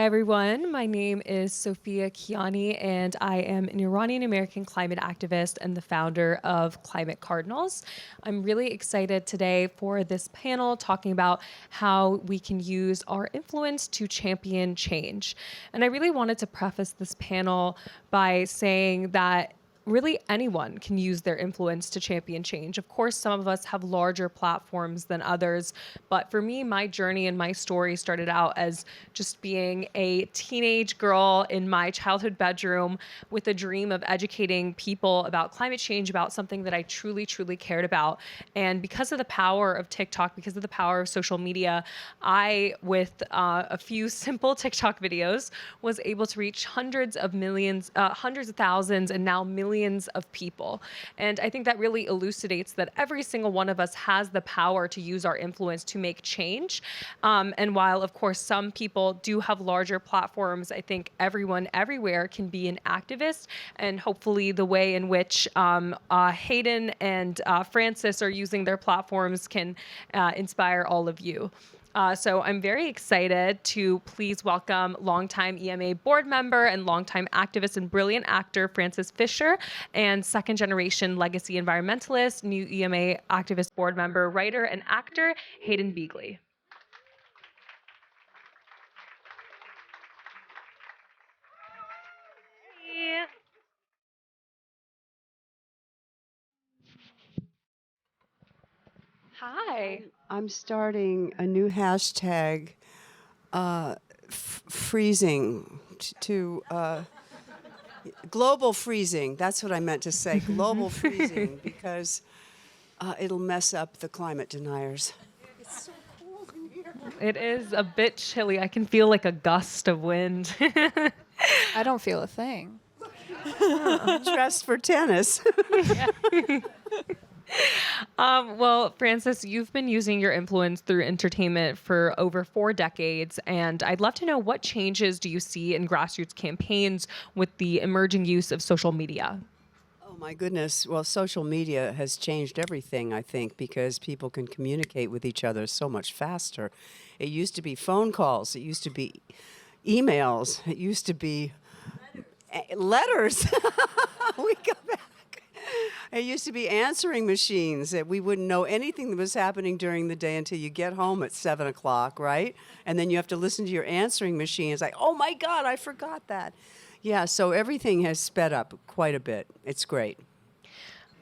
Hi, everyone. My name is Sophia Kianni, and I am an Iranian-American climate activist and the founder of Climate Cardinals. I'm really excited today for this panel talking about how we can use our influence to champion change. And I really wanted to preface this panel by saying that really anyone can use their influence to champion change. Of course, some of us have larger platforms than others, but for me, my journey and my story started out as just being a teenage girl in my childhood bedroom with a dream of educating people about climate change, about something that I truly, truly cared about. And because of the power of TikTok, because of the power of social media, I, with a few simple TikTok videos, was able to reach hundreds of thousands, and now millions of people. And I think that really elucidates that every single one of us has the power to use our influence to make change. And while, of course, some people do have larger platforms, I think everyone everywhere can be an activist. And hopefully the way in which Hayden and Francis are using their platforms can inspire all of you. So I'm very excited to please welcome longtime EMA board member and longtime activist and brilliant actor Francis Fisher, and second generation legacy environmentalist, new EMA activist board member, writer, and actor Hayden Begley. Hi. I'm starting a new hashtag, freezing to global freezing. That's what I meant to say, global freezing, because it'll mess up the climate deniers. It's so cold in here. It is a bit chilly. I can feel like a gust of wind. I don't feel a thing. Dressed for tennis. Well, Francis, you've been using your influence through entertainment for over 4 decades, and I'd love to know, what changes do you see in grassroots campaigns with the emerging use of social media? Oh my goodness. Well, social media has changed everything, I think, because people can communicate with each other so much faster. It used to be phone calls. It used to be emails. It used to be letters. We go back. It used to be answering machines that we wouldn't know anything that was happening during the day until you get home at 7 o'clock, right? And then you have to listen to your answering machine. It's like, oh my God, I forgot that. Yeah, so everything has sped up quite a bit. It's great.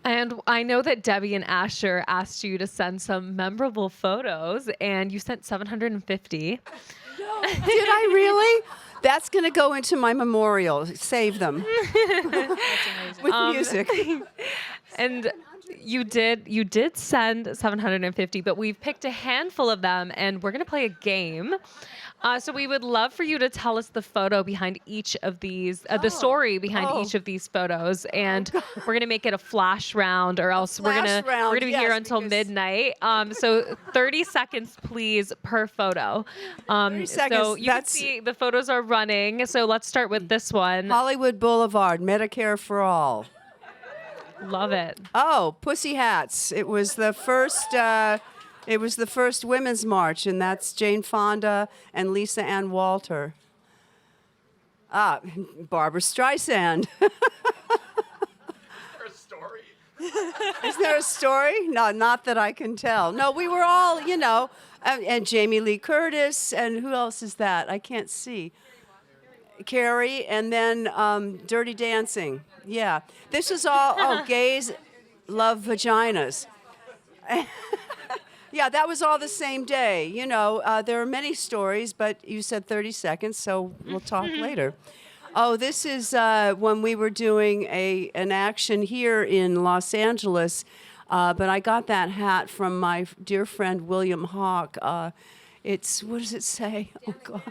And I know that Debbie and Asher asked you to send some memorable photos, and you sent 750. No, did I really? That's going to go into my memorial. Save them. With music. And you did send 750, but we've picked a handful of them, and we're going to play a game. So we would love for you to tell us the photo behind each of these, the story behind each of these photos, and we're going to make it a flash round, or else we're gonna be here until midnight. So 30 seconds, please, per photo. 30 seconds. So you can see the photos are running. So let's start with this one. Hollywood Boulevard, Medicare for All. Love it. Oh, Pussy Hats. It was the first. It was the first women's march, and that's Jane Fonda and Lisa Ann Walter. Barbara Streisand. Is there a story? No, not that I can tell. No, we were all, and Jamie Lee Curtis, and who else is that? I can't see. Carrie, and then Dirty Dancing. Yeah. This is all, gays love vaginas. Yeah, that was all the same day. There are many stories, but you said 30 seconds, so we'll talk later. Oh, this is when we were doing an action here in Los Angeles, but I got that hat from my dear friend William Hawk. What does it say? Oh, God.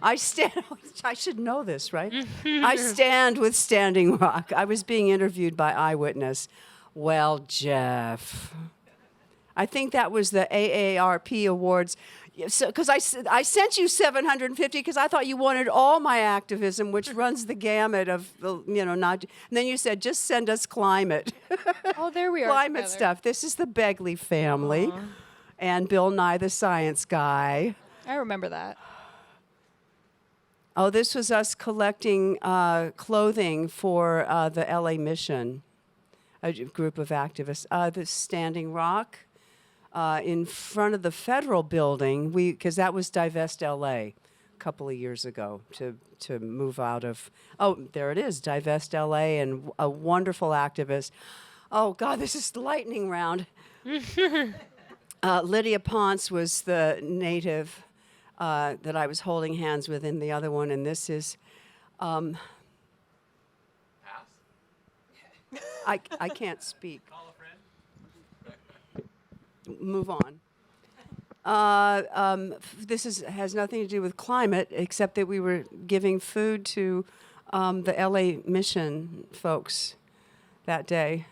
I should know this, right? I stand with Standing Rock. I was being interviewed by Eyewitness. Well, Jeff, I think that was the AARP Awards. So, because I sent you 750 because I thought you wanted all my activism, which runs the gamut of, not. And then you said, just send us climate. Oh, there we are. Climate together. stuff. This is the Begley family. Aww. And Bill Nye the Science Guy. I remember that. Oh, this was us collecting clothing for the LA Mission, a group of activists. The Standing Rock in front of the federal building, because that was Divest LA a couple of years ago to move out of. Oh, there it is, Divest LA, and a wonderful activist. Oh God, this is the lightning round. Lydia Ponce was the native that I was holding hands with in the other one, and this is. Pass. I can't speak. Call a friend. Move on. This has nothing to do with climate, except that we were giving food to the LA Mission folks that day.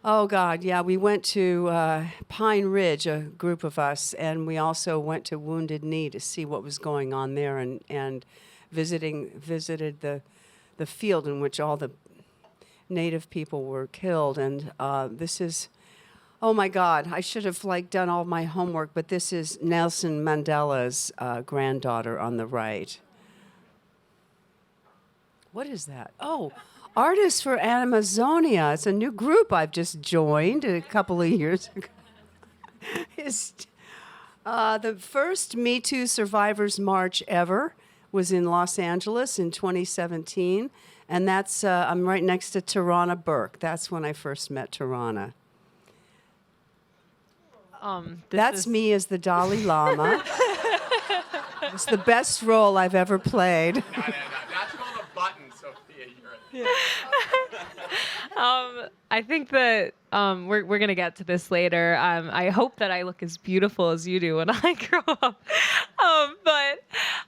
Oh, God, yeah, we went to Pine Ridge, a group of us, and we also went to Wounded Knee to see what was going on there, and visited the field in which all the Native people were killed. And this is, oh, my God, I should have, done all my homework, but this is Nelson Mandela's granddaughter on the right. What is that? Oh, Artists for Amazonia. It's a new group I've just joined a couple of years ago. It's, the first Me Too Survivors March ever was in Los Angeles in 2017. And that's, I'm right next to Tarana Burke. That's when I first met Tarana. That's me as the Dalai Lama. It's the best role I've ever played. That's called a button, Sophia. You're I think that we're going to get to this later. I hope that I look as beautiful as you do when I grow up. But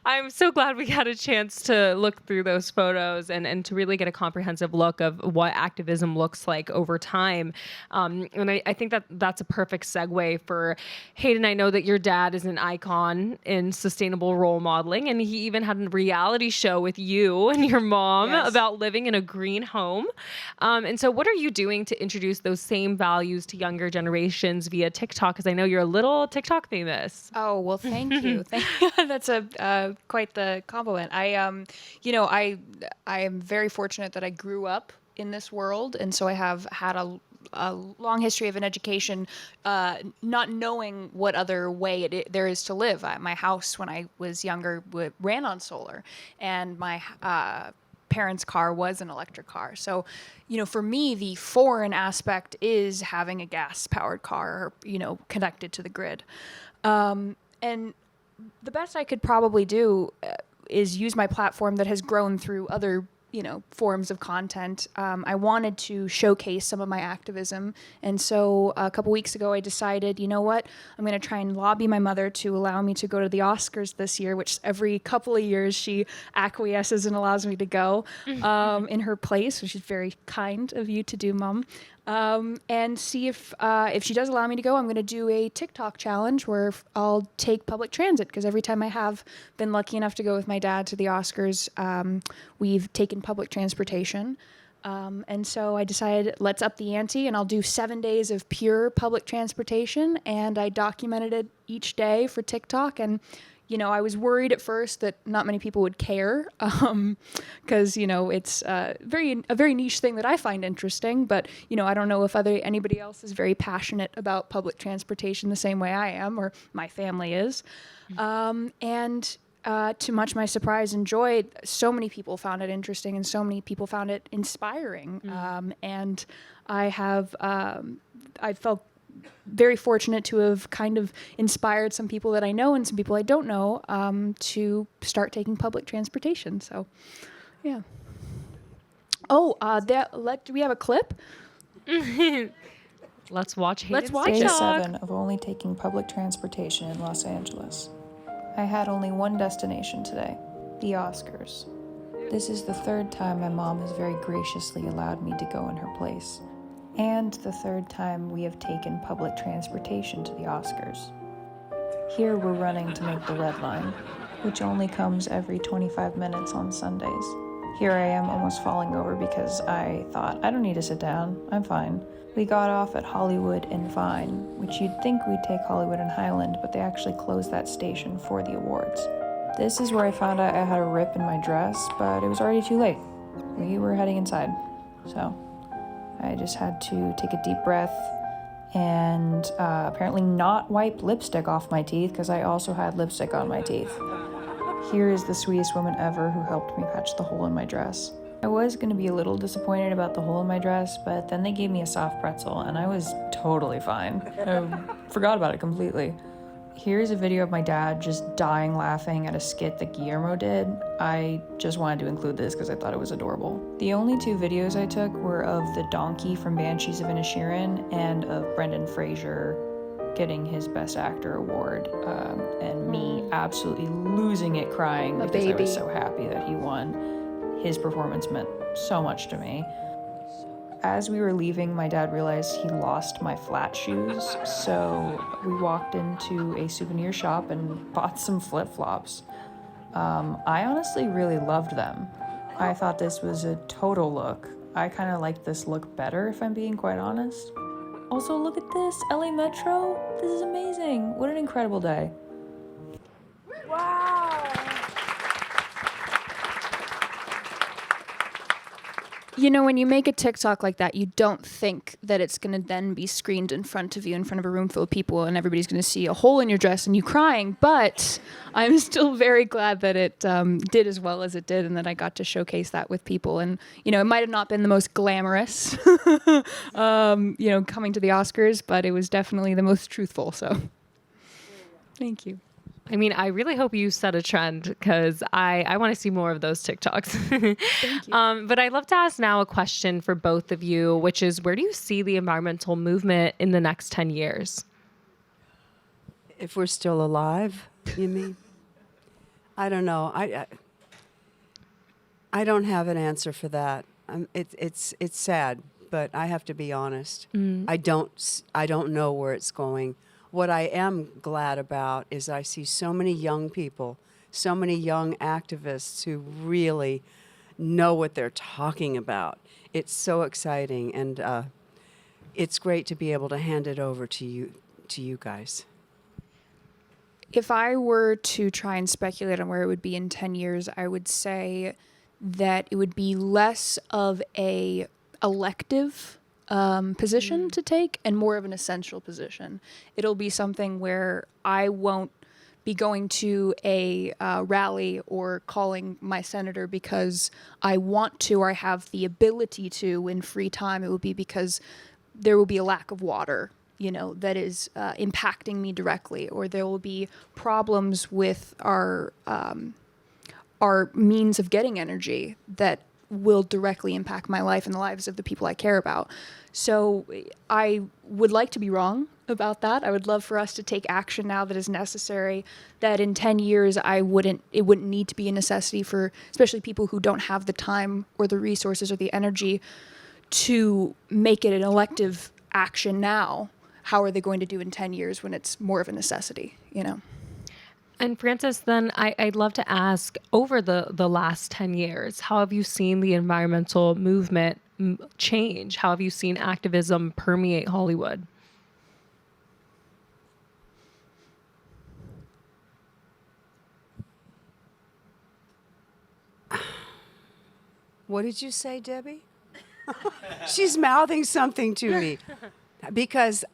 I'm so glad we got a chance to look through those photos and to really get a comprehensive look of what activism looks like over time. And I think that that's a perfect segue for Hayden. I know that your dad is an icon in sustainable role modeling, and he even had a reality show with you and your mom about living in a green home. And so what are you doing to introduce those same values to younger generations via TikTok? Because I know you're a little TikTok famous. Oh, well, thank you. That's quite the compliment. I am very fortunate that I grew up in this world, and so I have had a long history of an education, not knowing what other way there is to live. My house, when I was younger, ran on solar, and my parents' car was an electric car. So, for me, the foreign aspect is having a gas-powered car, connected to the grid. And the best I could probably do is use my platform that has grown through other forms of content. I wanted to showcase some of my activism. And so a couple weeks ago, I decided, you know what, I'm going to try and lobby my mother to allow me to go to the Oscars this year, which every couple of years she acquiesces and allows me to go in her place, which is very kind of you to do, Mom. And see if she does allow me to go, I'm going to do a TikTok challenge where I'll take public transit, because every time I have been lucky enough to go with my dad to the Oscars, we've taken public transportation. And so I decided, let's up the ante, and I'll do 7 days of pure public transportation. And I documented it each day for TikTok. And I was worried at first that not many people would care, because it's a very niche thing that I find interesting. But I don't know if anybody else is very passionate about public transportation the same way I am, or my family is. And to much my surprise and joy, so many people found it interesting, and so many people found it inspiring. And I felt very fortunate to have kind of inspired some people that I know and some people I don't know to start taking public transportation. So, yeah. Oh, do we have a clip? Let's watch Hayden's Day TikTok. 7 of only taking public transportation in Los Angeles. I had only one destination today, the Oscars. This is the third time my mom has very graciously allowed me to go in her place, and the third time we have taken public transportation to the Oscars. Here we're running to make the red line, which only comes every 25 minutes on Sundays. Here I am almost falling over because I thought, I don't need to sit down, I'm fine. We got off at Hollywood and Vine, which you'd think we'd take Hollywood and Highland, but they actually closed that station for the awards. This is where I found out I had a rip in my dress, but it was already too late. We were heading inside, so I just had to take a deep breath and apparently not wipe lipstick off my teeth because I also had lipstick on my teeth. Here is the sweetest woman ever who helped me patch the hole in my dress. I was going to be a little disappointed about the hole in my dress, but then they gave me a soft pretzel and I was totally fine. I forgot about it completely. Here's a video of my dad just dying laughing at a skit that Guillermo did. I just wanted to include this because I thought it was adorable. The only 2 videos I took were of the donkey from Banshees of Inisherin and of Brendan Fraser getting his Best Actor award, and me absolutely losing it crying because I was so happy that he won. His performance meant so much to me. As we were leaving, my dad realized he lost my flat shoes, so we walked into a souvenir shop and bought some flip-flops. I honestly really loved them. I thought this was a total look. I kind of liked this look better, if I'm being quite honest. Also, look at this, LA Metro. This is amazing. What an incredible day. Wow. You know, when you make a TikTok like that, you don't think that it's going to then be screened in front of you, in front of a room full of people, and everybody's going to see a hole in your dress and you crying. But I'm still very glad that it did as well as it did and that I got to showcase that with people. And, you know, it might have not been the most glamorous, you know, coming to the Oscars, but it was definitely the most truthful. So thank you. I mean, I really hope you set a trend because I want to see more of those TikToks. Thank you. But I'd love to ask now a question for both of you, which is where do you see the environmental movement in the next 10 years? If we're still alive, you mean? I don't know. I don't have an answer for that. It's sad, but I have to be honest. I don't know where it's going. What I am glad about is I see so many young people, so many young activists who really know what they're talking about. It's so exciting, and it's great to be able to hand it over to you guys. If I were to try and speculate on where it would be in 10 years, I would say that it would be less of a elective position to take and more of an essential position. It'll be something where I won't be going to a rally or calling my senator because I want to or I have the ability to in free time. It will be because there will be a lack of water, you know, that is impacting me directly, or there will be problems with our means of getting energy that will directly impact my life and the lives of the people I care about. So I would like to be wrong about that. I would love for us to take action now that is necessary, that in 10 years it wouldn't need to be a necessity for especially people who don't have the time or the resources or the energy to make it an elective action now. How are they going to do in 10 years when it's more of a necessity, you know? And Frances, then I'd love to ask, over the last 10 years, how have you seen the environmental movement change? How have you seen activism permeate Hollywood? What did you say, Debbie? She's mouthing something to me. Because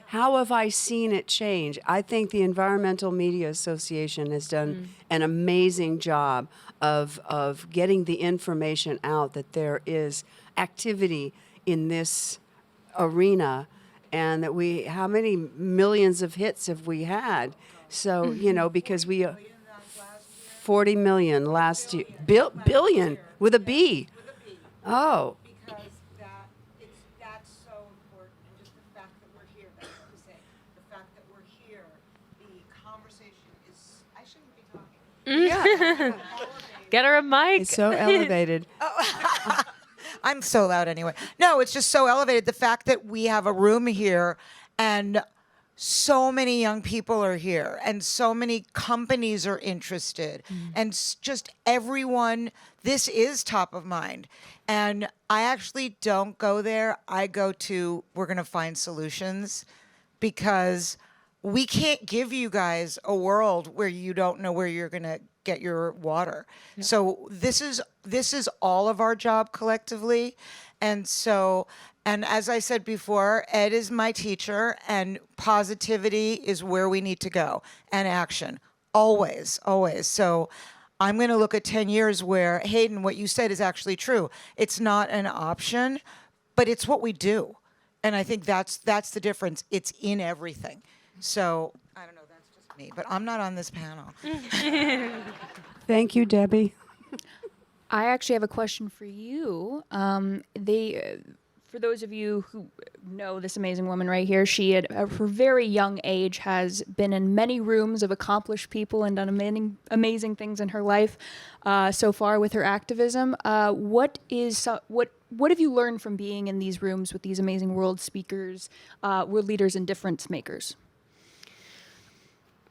how have I seen it change? I think the Environmental Media Association has done an amazing job of getting the information out that there is activity in this arena, and that how many millions of hits have we had? So, you know, because 40 million last year, billion with a B. Oh. Because that's so important, and just the fact that we're here, that's what to say. The fact that we're here, the conversation is, I shouldn't be talking. Get her a mic. It's so elevated. I'm so loud anyway. No, it's just so elevated. The fact that we have a room here and so many young people are here and so many companies are interested and just everyone, this is top of mind. And I actually don't go there. I go to, we're going to find solutions, because we can't give you guys a world where you don't know where you're going to get your water. So this is all of our job collectively. And so, and as I said before, Ed is my teacher, and positivity is where we need to go, and action. Always, always. So I'm going to look at 10 years where, Hayden, what you said is actually true. It's not an option, but it's what we do. And I think that's the difference. It's in everything. So I don't know, that's just me, but I'm not on this panel. Thank you, Debbie. I actually have a question for you. For those of you who know this amazing woman right here, she at her very young age has been in many rooms of accomplished people and done amazing things in her life so far with her activism. What have you learned from being in these rooms with these amazing world speakers, world leaders, and difference makers?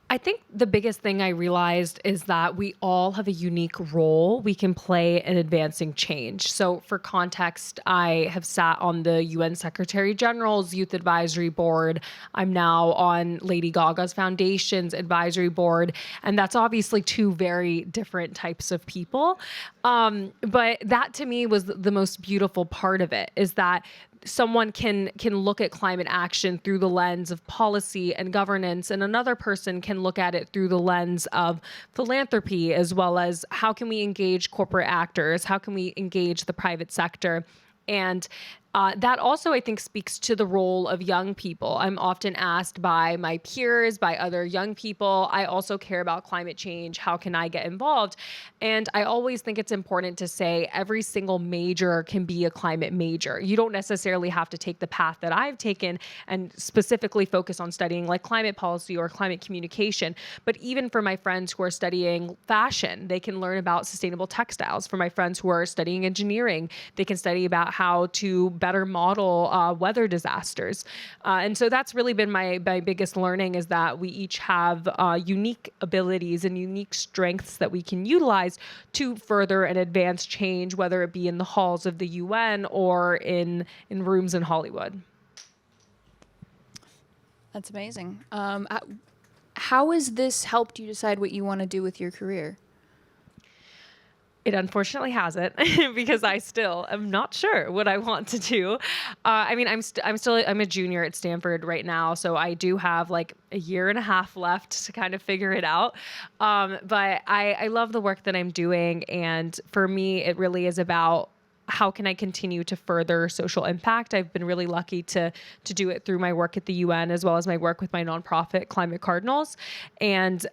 I think the biggest thing I realized is that we all have a unique role we can play in advancing change. So for context, I have sat on the UN Secretary General's Youth Advisory Board. I'm now on Lady Gaga's Foundation's advisory board. And that's obviously two very different types of people. But that to me was the most beautiful part of it, is that someone can look at climate action through the lens of policy and governance, and another person can look at it through the lens of philanthropy, as well as how can we engage corporate actors, how can we engage the private sector. And that also, I think, speaks to the role of young people. I'm often asked by my peers, by other young people, I also care about climate change. How can I get involved? And I always think it's important to say every single major can be a climate major. You don't necessarily have to take the path that I've taken and specifically focus on studying like climate policy or climate communication. But even for my friends who are studying fashion, they can learn about sustainable textiles. For my friends who are studying engineering, they can study about how to better model weather disasters. And so that's really been my biggest learning, is that we each have unique abilities and unique strengths that we can utilize to further and advance change, whether it be in the halls of the UN or in rooms in Hollywood. That's amazing. How has this helped you decide what you want to do with your career? It unfortunately hasn't, because I still am not sure what I want to do. I mean, I'm a junior at Stanford right now, so I do have like a year and a half left to kind of figure it out. But I love the work that I'm doing, and for me, it really is about how can I continue to further social impact? I've been really lucky to do it through my work at the UN, as well as my work with my nonprofit Climate Cardinals. And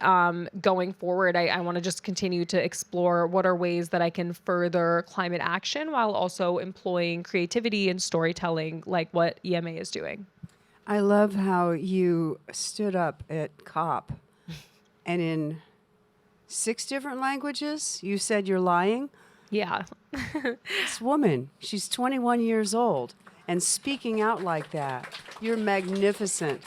going forward, I want to just continue to explore what are ways that I can further climate action while also employing creativity and storytelling like what EMA is doing. I love how you stood up at COP and in 6 different languages you said you're lying. Yeah. This woman, she's 21 years old and speaking out like that. You're magnificent.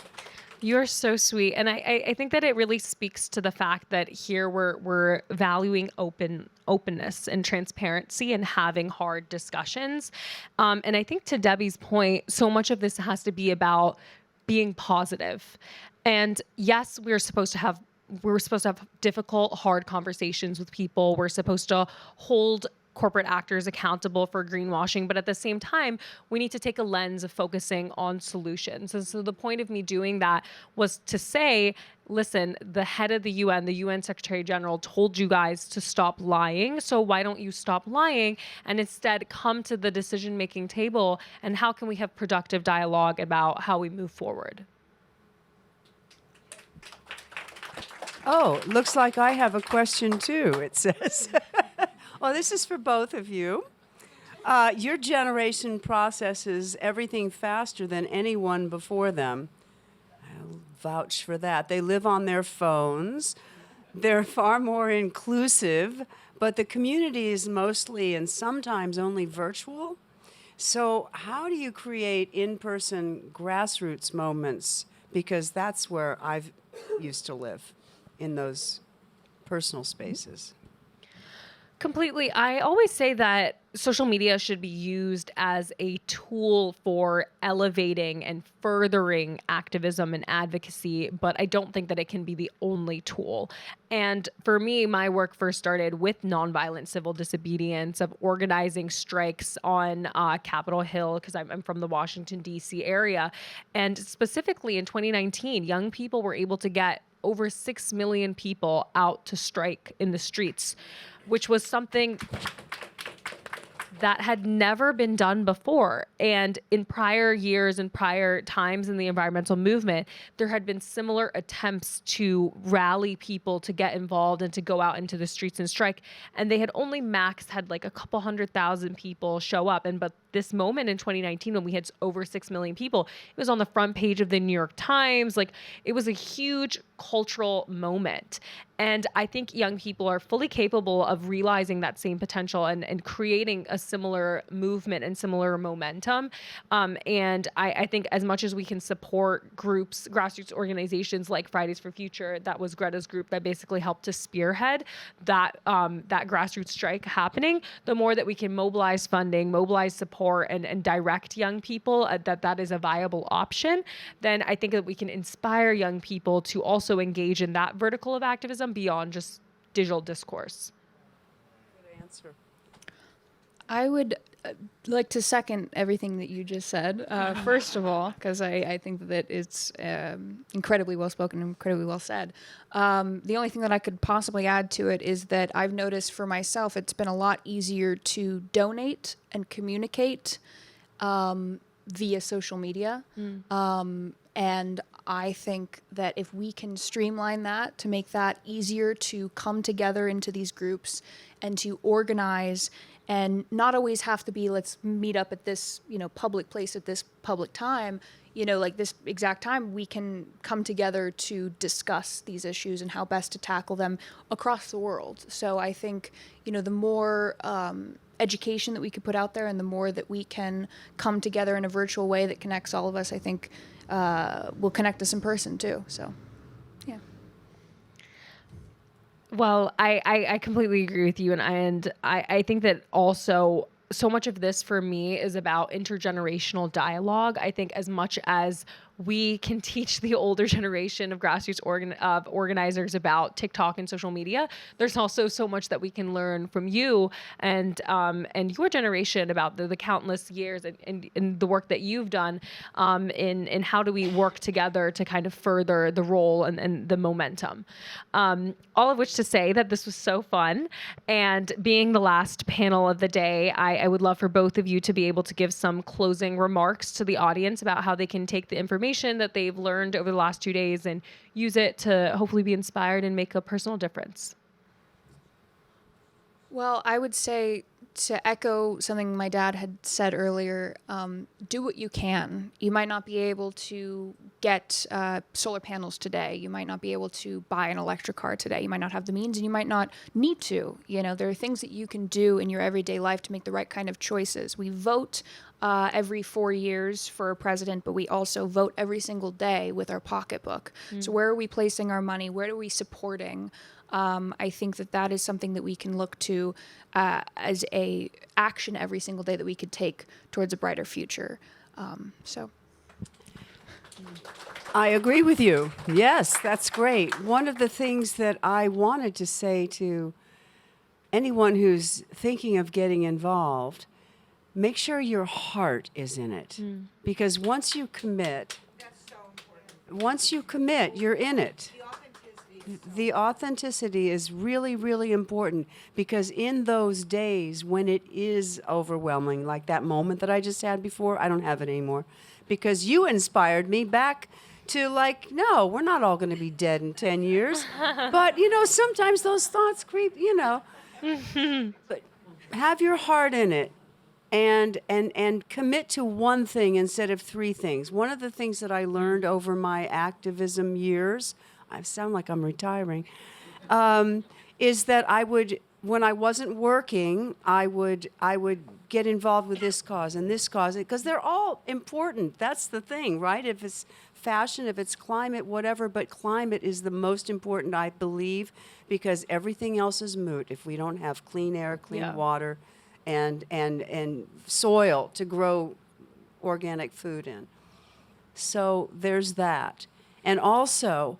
You're so sweet. And I think that it really speaks to the fact that here we're valuing openness and transparency and having hard discussions. And I think to Debbie's point, so much of this has to be about being positive. And yes, we're supposed to have difficult, hard conversations with people. We're supposed to hold corporate actors accountable for greenwashing, but at the same time, we need to take a lens of focusing on solutions. And so the point of me doing that was to say, listen, the head of the UN Secretary General told you guys to stop lying. So why don't you stop lying and instead come to the decision-making table, and how can we have productive dialogue about how we move forward? Oh, looks like I have a question too, it says. Well, this is for both of you. Your generation processes everything faster than anyone before them. I'll vouch for that. They live on their phones. They're far more inclusive, but the community is mostly and sometimes only virtual. So how do you create in-person grassroots moments? Because that's where I've used to live, in those personal spaces. Completely. I always say that social media should be used as a tool for elevating and furthering activism and advocacy, but I don't think that it can be the only tool. And for me, my work first started with nonviolent civil disobedience, of organizing strikes on Capitol Hill, because I'm from the Washington, D.C. area. And specifically in 2019, young people were able to get over 6 million people out to strike in the streets, which was something that had never been done before. And in prior years and prior times in the environmental movement, there had been similar attempts to rally people to get involved and to go out into the streets and strike. And they had only had like a couple 100,000 people show up. But this moment in 2019, when we had over 6 million people, it was on the front page of the New York Times. Like, it was a huge cultural moment. And I think young people are fully capable of realizing that same potential and creating a similar movement and similar momentum. And I think as much as we can support groups, grassroots organizations like Fridays for Future, that was Greta's group that basically helped to spearhead that grassroots strike happening, the more that we can mobilize funding, mobilize support, and direct young people that is a viable option, then I think that we can inspire young people to also engage in that vertical of activism beyond just digital discourse. Good answer. I would like to second everything that you just said. First of all, because I think that it's incredibly well spoken, incredibly well said. The only thing that I could possibly add to it is that I've noticed for myself, it's been a lot easier to donate and communicate via social media. And I think that if we can streamline that to make that easier to come together into these groups and to organize, and not always have to be, let's meet up at this, public place at this public time, like this exact time, we can come together to discuss these issues and how best to tackle them across the world. So I think, the more education that we could put out there and the more that we can come together in a virtual way that connects all of us, I think will connect us in person too. So, yeah. Well, I completely agree with you. And I think that also so much of this for me is about intergenerational dialogue. I think as much as we can teach the older generation of grassroots organizers about TikTok and social media, there's also so much that we can learn from you and your generation about the countless years and the work that you've done in how do we work together to kind of further the role and the momentum. All of which to say that this was so fun. And being the last panel of the day, I would love for both of you to be able to give some closing remarks to the audience about how they can take the information that they've learned over the last 2 days and use it to hopefully be inspired and make a personal difference. Well, I would say, to echo something my dad had said earlier, do what you can. You might not be able to get solar panels today. You might not be able to buy an electric car today. You might not have the means, and you might not need to. There are things that you can do in your everyday life to make the right kind of choices. We vote every 4 years for a president, but we also vote every single day with our pocketbook. So where are we placing our money? Where are we supporting? I think that is something that we can look to as a action every single day that we could take towards a brighter future. So. I agree with you. Yes, that's great. One of the things that I wanted to say to anyone who's thinking of getting involved, make sure your heart is in it. Because once you commit, you're in it. The authenticity is really, really important, because in those days when it is overwhelming, like that moment that I just had before, I don't have it anymore, because you inspired me back to no, we're not all going to be dead in 10 years. But, sometimes those thoughts creep, But have your heart in it. And commit to one thing instead of three things. One of the things that I learned over my activism years, I sound like I'm retiring, is that I would, when I wasn't working, I would get involved with this cause and this cause, because they're all important. That's the thing, right? If it's fashion, if it's climate, whatever, but climate is the most important, I believe, because everything else is moot if we don't have clean air, clean water, and soil to grow organic food in. So there's that. And also,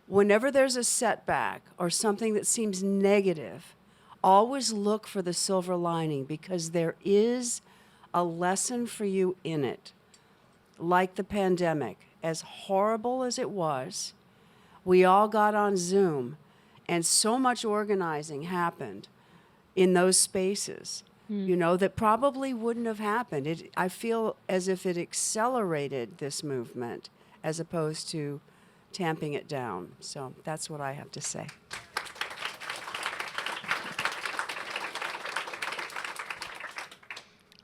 whenever there's a setback or something that seems negative, always look for the silver lining, because there is a lesson for you in it. Like the pandemic, as horrible as it was, we all got on Zoom, and so much organizing happened in those spaces, that probably wouldn't have happened. I feel as if it accelerated this movement as opposed to tamping it down. So that's what I have to say.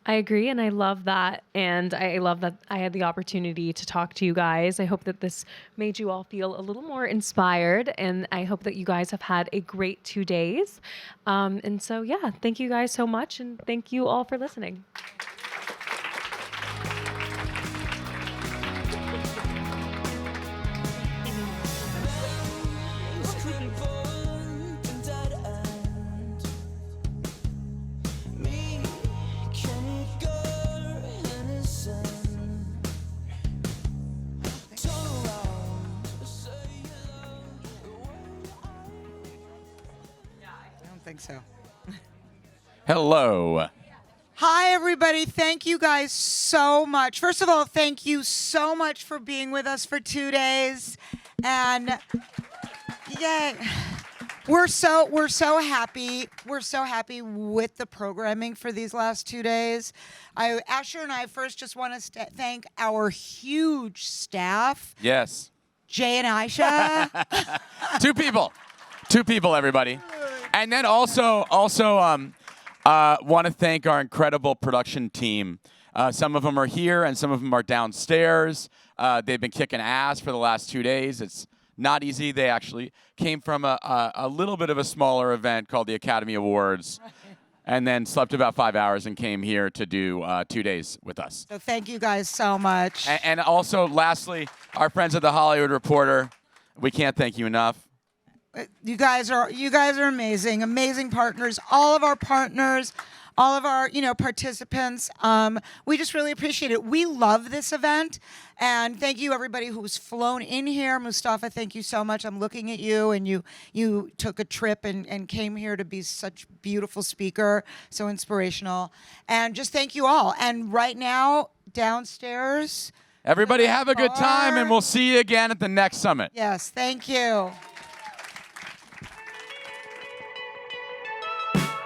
I agree, and I love that. And I love that I had the opportunity to talk to you guys. I hope that this made you all feel a little more inspired, and I hope that you guys have had a great 2 days. And so, yeah, thank you guys so much, and thank you all for listening. So. Hello. Hi, everybody. Thank you guys so much. First of all, thank you so much for being with us for 2 days. And yay. We're so happy. We're so happy with the programming for these last 2 days. Asher and I first just want to thank our huge staff. Yes. Jay and Aisha. Two people, everybody. And then also want to thank our incredible production team. Some of them are here and some of them are downstairs. They've been kicking ass for the last 2 days. It's not easy. They actually came from a little bit of a smaller event called the Academy Awards, and then slept about 5 hours and came here to do 2 days with us. So thank you guys so much. And also, lastly, our friends at the Hollywood Reporter. We can't thank you enough. You guys are amazing partners. All of our partners, all of our participants. We just really appreciate it. We love this event, and thank you everybody who's flown in here. Mustafa, thank you so much. I'm looking at you, and you took a trip and came here to be such a beautiful speaker, so inspirational. And just thank you all. And right now downstairs. Everybody have a good time, and we'll see you again at the next summit. Yes, thank you.